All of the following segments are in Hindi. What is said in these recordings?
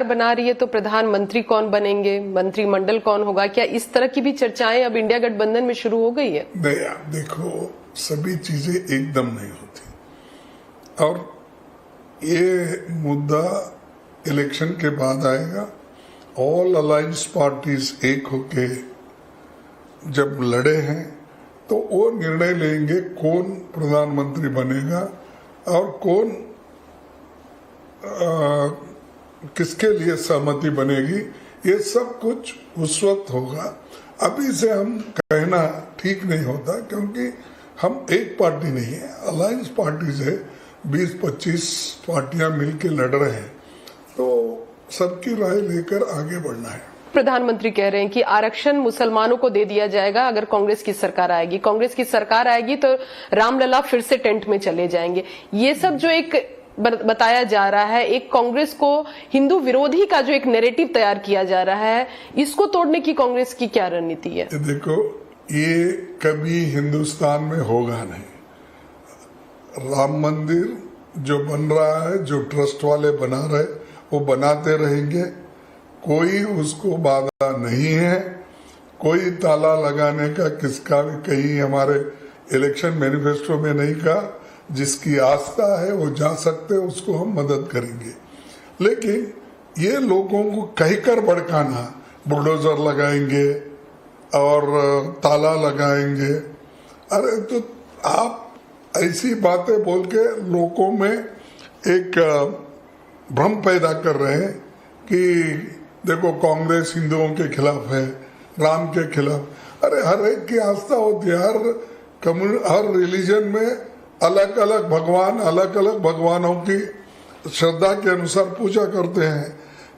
बना रही है तो प्रधानमंत्री कौन बनेंगे, मंत्रिमंडल कौन होगा, क्या इस तरह की भी चर्चाएं अब इंडिया गठबंधन में शुरू हो गई है? नहीं, आप देखो, सभी चीजें एकदम नहीं होती और ये मुद्दा इलेक्शन के बाद आएगा। ऑल अलायंस पार्टीज एक होके जब लड़े हैं तो वो निर्णय लेंगे कौन प्रधानमंत्री बनेगा और कौन किसके लिए सहमति बनेगी। ये सब कुछ उस वक्त होगा। अभी से हम कहना ठीक नहीं होता क्योंकि हम एक पार्टी नहीं है, अलायंस पार्टीज है, 20-25 पार्टियां मिलके लड़ रहे हैं, तो सबकी राय लेकर आगे बढ़ना है। प्रधानमंत्री कह रहे हैं कि आरक्षण मुसलमानों को दे दिया जाएगा अगर कांग्रेस की सरकार आएगी। कांग्रेस की सरकार आएगी तो रामलला फिर से टेंट में चले जाएंगे। ये सब जो एक बताया जा रहा है, एक कांग्रेस को हिंदू विरोधी का जो एक नैरेटिव तैयार किया जा रहा है, इसको तोड़ने की कांग्रेस की क्या रणनीति है? देखो, ये कभी हिंदुस्तान में होगा नहीं। राम मंदिर जो बन रहा है, जो ट्रस्ट वाले बना रहे, वो बनाते रहेंगे, कोई उसको बाधा नहीं है। कोई ताला लगाने का किसका भी कहीं हमारे इलेक्शन मैनिफेस्टो में नहीं कहा। जिसकी आस्था है वो जा सकते, उसको हम मदद करेंगे। लेकिन ये लोगों को कहकर भड़काना, बुलडोजर लगाएंगे और ताला लगाएंगे, अरे तो आप ऐसी बातें बोल के लोगों में एक भ्रम पैदा कर रहे हैं कि देखो कांग्रेस हिंदुओं के खिलाफ है, राम के खिलाफ। अरे हर एक की आस्था होती है, हर रिलीजन में अलग अलग भगवान, अलग अलग भगवानों की श्रद्धा के अनुसार पूजा करते हैं।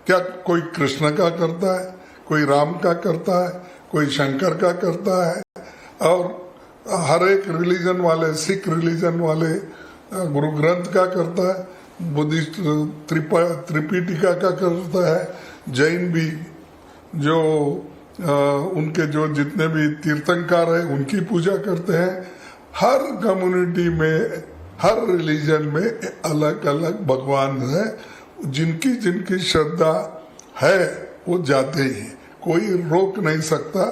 क्या कोई कृष्ण का करता है, कोई राम का करता है, कोई शंकर का करता है, और हर एक रिलीजन वाले, सिख रिलीजन वाले गुरु ग्रंथ का करता है, बुद्धिस्ट त्रिपिटिका का करता है, जैन भी जो उनके जो जितने भी तीर्थंकर है उनकी पूजा करते हैं। हर कम्युनिटी में, हर रिलीजन में अलग अलग भगवान है, जिनकी जिनकी श्रद्धा है वो जाते ही, कोई रोक नहीं सकता।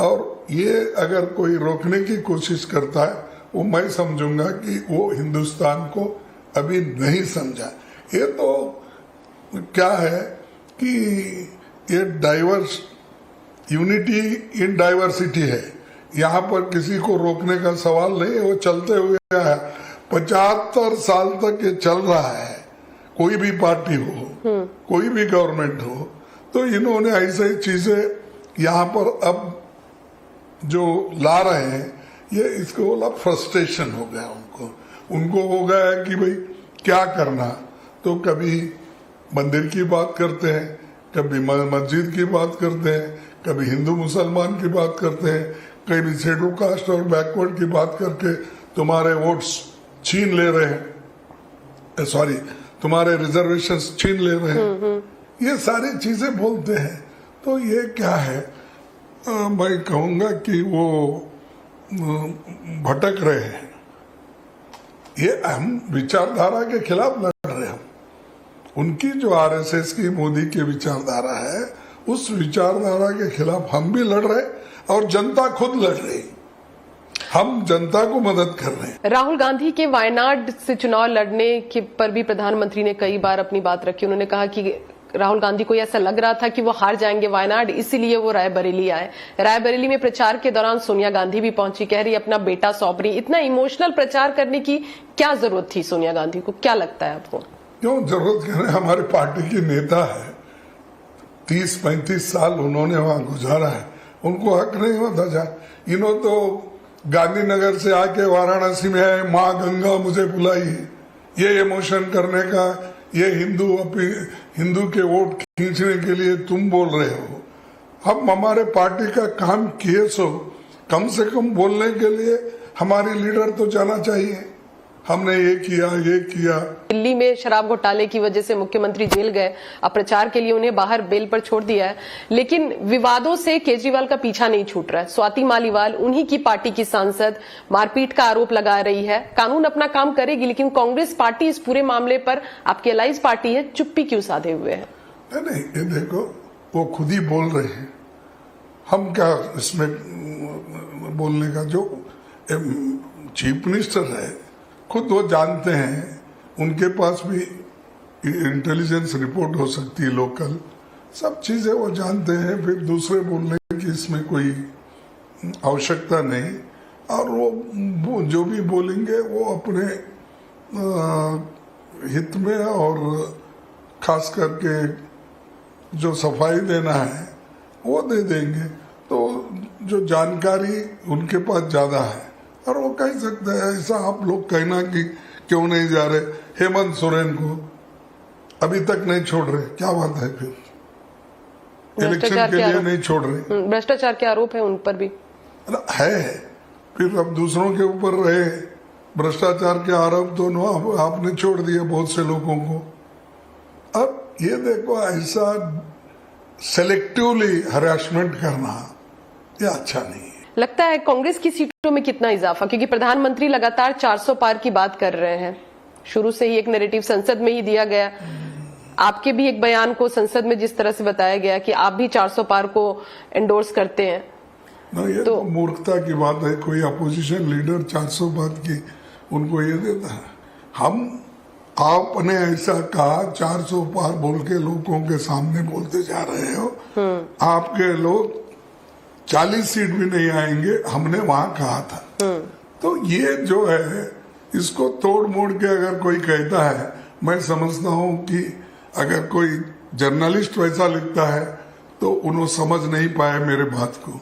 और ये अगर कोई रोकने की कोशिश करता है, वो मैं समझूंगा कि वो हिंदुस्तान को अभी नहीं समझा। ये तो क्या है कि ये डाइवर्स, यूनिटी इन डाइवर्सिटी है। यहाँ पर किसी को रोकने का सवाल नहीं है, वो चलते हुए है। 75 साल तक ये चल रहा है, कोई भी पार्टी हो, कोई भी गवर्नमेंट हो। तो इन्होंने ऐसे चीजें यहाँ पर अब जो ला रहे हैं, ये इसको बोला फ्रस्ट्रेशन हो गया उनको हो गया है कि भाई क्या करना। तो कभी मंदिर की बात करते हैं, कभी मस्जिद की बात करते हैं, कभी हिंदू मुसलमान की बात करते हैं, कभी शेड्यूल कास्ट और बैकवर्ड की बात करके तुम्हारे वोट्स छीन ले रहे हैं, सॉरी तुम्हारे रिजर्वेशंस छीन ले रहे हैं। ये सारी चीजें बोलते हैं। तो ये क्या है, मैं कहूंगा कि वो भटक रहे हैं। ये हम विचारधारा के खिलाफ लड़ रहे हैं। उनकी जो आरएसएस की, मोदी की विचारधारा है, उस विचारधारा के खिलाफ हम भी लड़ रहे और जनता खुद लड़ रही। हम जनता को मदद कर रहे हैं। राहुल गांधी के वायनाड से चुनाव लड़ने के पर भी प्रधानमंत्री ने कई बार अपनी बात रखी। उन्होंने कहा कि राहुल गांधी को ऐसा लग रहा था कि वो हार जाएंगे वायनाड, इसीलिए वो रायबरेली आए। रायबरेली में प्रचार के दौरान सोनिया गांधी भी पहुंची, कह रही अपना बेटा सौंप रही। इतना इमोशनल प्रचार करने की क्या जरूरत थी सोनिया गांधी को? क्या लगता है आपको? क्यों जरूरत है? हमारी पार्टी की नेता है, 30-35 साल उन्होंने वहां गुजारा है, उनको हक नहीं होता जा। इन्होंने तो गांधीनगर से आके वाराणसी में आए, माँ गंगा मुझे बुलाई, ये इमोशन करने का, ये हिंदू के वोट खींचने के लिए तुम बोल रहे हो। हम हमारे पार्टी का काम किए, सो कम से कम बोलने के लिए हमारी लीडर तो जाना चाहिए, हमने ये किया, ये किया। दिल्ली में शराब घोटाले की वजह से मुख्यमंत्री जेल गए, अब प्रचार के लिए उन्हें बाहर बेल पर छोड़ दिया है। लेकिन विवादों से केजरीवाल का पीछा नहीं छूट रहा है। स्वाति मालीवाल, उन्हीं की पार्टी की सांसद, मारपीट का आरोप लगा रही है। कानून अपना काम करेगी, लेकिन कांग्रेस पार्टी इस पूरे मामले पर, आपकी अलायंस पार्टी है, चुप्पी क्यों साधे हुए है? नहीं, ये देखो वो खुद ही बोल रहे हैं, हम क्या इसमें बोलने का। जो चीफ मिनिस्टर है खुद वो जानते हैं, उनके पास भी इंटेलिजेंस रिपोर्ट हो सकती है, लोकल सब चीजें वो जानते हैं, फिर दूसरे बोलने की इसमें कोई आवश्यकता नहीं। और वो जो भी बोलेंगे वो अपने हित में, और खास करके जो सफाई देना है वो दे देंगे। तो जो जानकारी उनके पास ज्यादा है, और वो कह सकते हैं। ऐसा आप लोग कहना कि क्यों नहीं जा रहे हेमंत सोरेन को अभी तक नहीं छोड़ रहे, क्या बात है फिर? इलेक्शन के लिए नहीं छोड़ रहे, भ्रष्टाचार के आरोप है उन पर भी है। फिर अब दूसरों के ऊपर रहे भ्रष्टाचार के आरोप, दोनों आपने छोड़ दिए बहुत से लोगों को। अब ये देखो, ऐसा सेलेक्टिवली हरासमेंट करना ये अच्छा नहीं है। लगता है कांग्रेस की सीटों में कितना इजाफा, क्योंकि प्रधानमंत्री लगातार 400 पार की बात कर रहे हैं, शुरू से ही एक नैरेटिव संसद में ही दिया गया। आपके भी एक बयान को संसद में जिस तरह से बताया गया कि आप भी 400 पार को एंडोर्स करते हैं। ना, ये तो मूर्खता की बात है। कोई अपोजिशन लीडर 400 बात की उनको ये देता है। आपने ऐसा कहा 400 पार बोल के लोगों के सामने बोलते जा रहे हो। आपके लोग 40 सीट भी नहीं आएंगे, हमने वहां कहा था। तो ये जो है, इसको तोड़ मोड़ के अगर कोई कहता है, मैं समझता हूं कि अगर कोई जर्नलिस्ट वैसा लिखता है तो उन्होंने समझ नहीं पाया मेरे बात को।